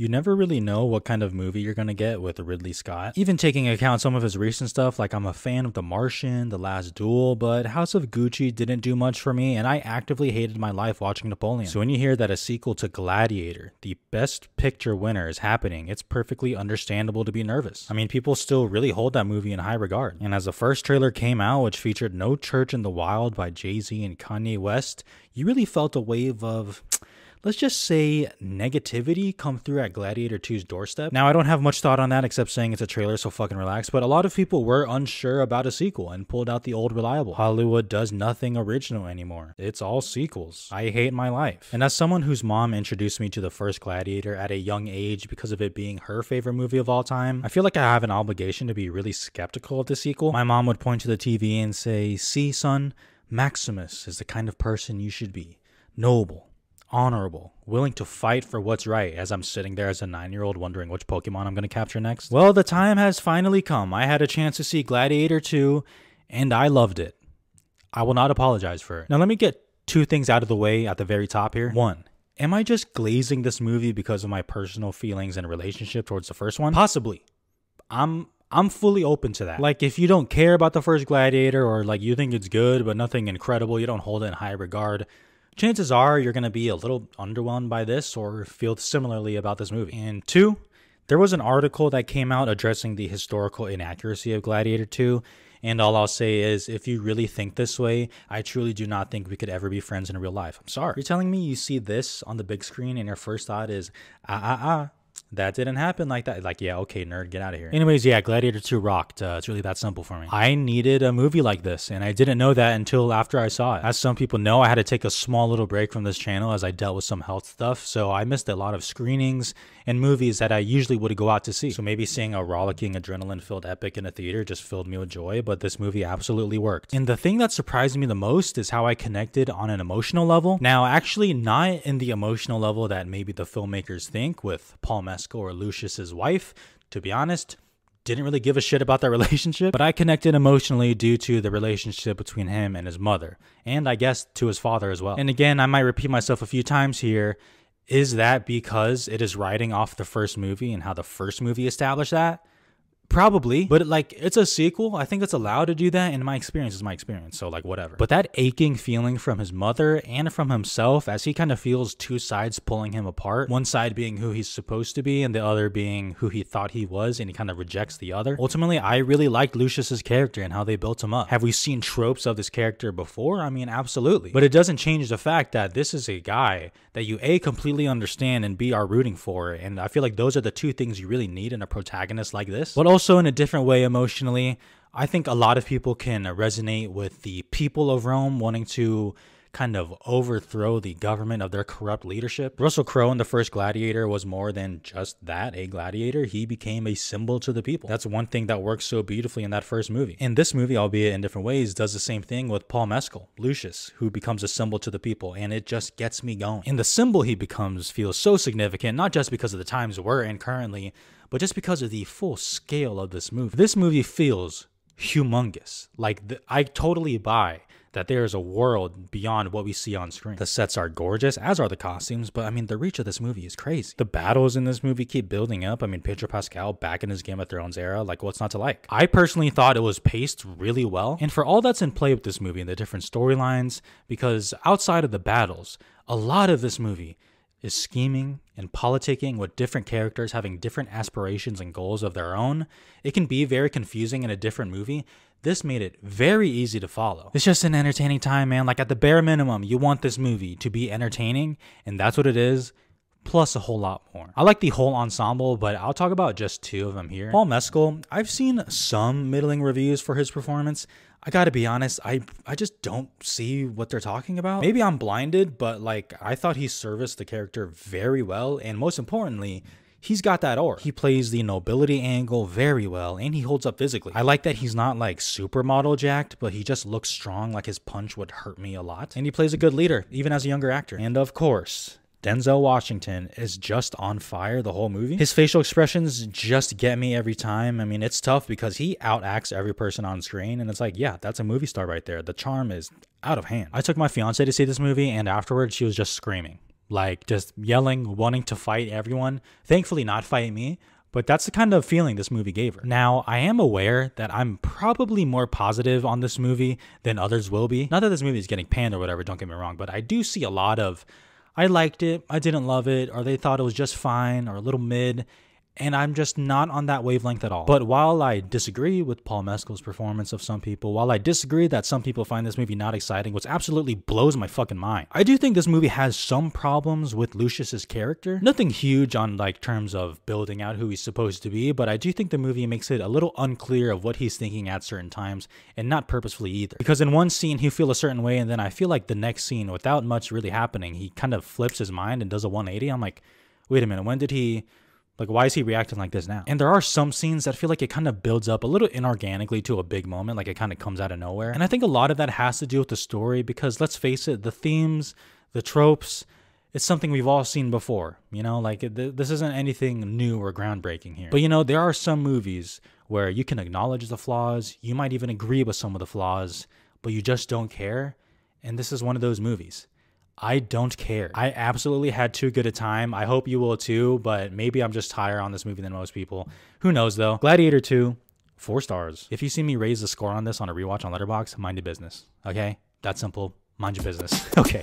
You never really know what kind of movie you're gonna get with Ridley Scott. Even taking account some of his recent stuff, like I'm a fan of The Martian, The Last Duel, but House of Gucci didn't do much for me, and I actively hated my life watching Napoleon. So when you hear that a sequel to Gladiator, the Best Picture winner, is happening, it's perfectly understandable to be nervous. I mean, people still really hold that movie in high regard. And as the first trailer came out, which featured No Church in the Wild by Jay-Z and Kanye West, you really felt a wave of, let's just say, negativity come through at Gladiator 2's doorstep. Now, I don't have much thought on that except saying it's a trailer, so fucking relax, but a lot of people were unsure about a sequel and pulled out the old reliable. Hollywood does nothing original anymore. It's all sequels. I hate my life. And as someone whose mom introduced me to the first Gladiator at a young age because of it being her favorite movie of all time, I feel like I have an obligation to be really skeptical of the sequel. My mom would point to the TV and say, "See, son, Maximus is the kind of person you should be. Noble, honorable, willing to fight for what's right," as I'm sitting there as a 9-year-old wondering which Pokemon I'm going to capture next. Well, the time has finally come. I had a chance to see Gladiator 2, and I loved it. I will not apologize for it. Now, let me get 2 things out of the way at the very top here. 1, am I just glazing this movie because of my personal feelings and relationship towards the first one? Possibly. I'm fully open to that. Like, if you don't care about the first Gladiator, or like you think it's good but nothing incredible, you don't hold it in high regard, chances are you're going to be a little underwhelmed by this or feel similarly about this movie. And 2, there was an article that came out addressing the historical inaccuracy of Gladiator 2. And all I'll say is, if you really think this way, I truly do not think we could ever be friends in real life. I'm sorry. You're telling me you see this on the big screen and your first thought is, that didn't happen like that. Like, yeah, okay, nerd, get out of here. Anyways, yeah, Gladiator 2 rocked. It's really that simple for me. I needed a movie like this, and I didn't know that until after I saw it. As some people know, I had to take a small little break from this channel as I dealt with some health stuff, so I missed a lot of screenings and movies that I usually would go out to see. So maybe seeing a rollicking, adrenaline-filled epic in a theater just filled me with joy, but this movie absolutely worked. And the thing that surprised me the most is how I connected on an emotional level. Now, actually not in the emotional level that maybe the filmmakers think with Paul Mescal or Lucius's wife. To be honest, didn't really give a shit about their relationship, but I connected emotionally due to the relationship between him and his mother, and I guess to his father as well. And again, I might repeat myself a few times here. Is that because it is riding off the first movie and how the first movie established that? Probably, but like, it's a sequel. I think it's allowed to do that, and my experience is my experience, so like, whatever. But that aching feeling from his mother and from himself as he kind of feels 2 sides pulling him apart, one side being who he's supposed to be and the other being who he thought he was, and he kind of rejects the other. Ultimately, I really liked Lucius's character and how they built him up. Have we seen tropes of this character before? I mean, absolutely. But it doesn't change the fact that this is a guy that you A, completely understand, and B, are rooting for, and I feel like those are the 2 things you really need in a protagonist like this. But also in a different way emotionally, I think a lot of people can resonate with the people of Rome wanting to kind of overthrow the government of their corrupt leadership. Russell Crowe in the first Gladiator was more than just that, a gladiator. He became a symbol to the people. That's one thing that works so beautifully in that first movie. And this movie, albeit in different ways, does the same thing with Paul Mescal, Lucius, who becomes a symbol to the people, and it just gets me going. And the symbol he becomes feels so significant, not just because of the times we're in currently, but just because of the full scale of this movie. This movie feels humongous. Like, I totally buy that there is a world beyond what we see on screen. The sets are gorgeous, as are the costumes, but I mean, the reach of this movie is crazy. The battles in this movie keep building up. I mean, Pedro Pascal back in his Game of Thrones era, like, what's not to like? I personally thought it was paced really well, and for all that's in play with this movie and the different storylines, because outside of the battles, a lot of this movie is scheming and politicking with different characters having different aspirations and goals of their own. It can be very confusing in a different movie. This made it very easy to follow. It's just an entertaining time, man. Like, at the bare minimum, you want this movie to be entertaining, and that's what it is, plus a whole lot more. I like the whole ensemble, but I'll talk about just 2 of them here. Paul Mescal, I've seen some middling reviews for his performance. I gotta be honest, I just don't see what they're talking about. Maybe I'm blinded, but like, I thought he serviced the character very well, and most importantly, he's got that aura. He plays the nobility angle very well, and he holds up physically. I like that he's not like supermodel jacked, but he just looks strong, like his punch would hurt me a lot. And he plays a good leader, even as a younger actor. And of course, Denzel Washington is just on fire the whole movie. His facial expressions just get me every time. I mean, it's tough because he outacts every person on screen, and it's like, yeah, that's a movie star right there. The charm is out of hand. I took my fiance to see this movie, and afterwards she was just screaming. like just yelling, wanting to fight everyone. Thankfully not fight me, but that's the kind of feeling this movie gave her. Now, I am aware that I'm probably more positive on this movie than others will be. Not that this movie is getting panned or whatever, don't get me wrong, but I do see a lot of, I liked it, I didn't love it, or they thought it was just fine, or a little mid, and I'm just not on that wavelength at all. But while I disagree with Paul Mescal's performance of some people, while I disagree that some people find this movie not exciting, which absolutely blows my fucking mind, I do think this movie has some problems with Lucius's character. Nothing huge on like terms of building out who he's supposed to be, but I do think the movie makes it a little unclear of what he's thinking at certain times, and not purposefully either. Because in one scene he'll feel a certain way, and then I feel like the next scene, without much really happening, he kind of flips his mind and does a 180. I'm like, wait a minute, when did he... Like, why is he reacting like this now? And there are some scenes that feel like it kind of builds up a little inorganically to a big moment, like it kind of comes out of nowhere. And I think a lot of that has to do with the story because, let's face it, the themes, the tropes, it's something we've all seen before, you know? Like, this isn't anything new or groundbreaking here. But, you know, there are some movies where you can acknowledge the flaws, you might even agree with some of the flaws, but you just don't care. And this is one of those movies. I don't care. I absolutely had too good a time. I hope you will too, but maybe I'm just higher on this movie than most people. Who knows though? Gladiator 2, 4 stars. If you see me raise the score on this on a rewatch on Letterboxd, mind your business. Okay? That's simple. Mind your business. Okay.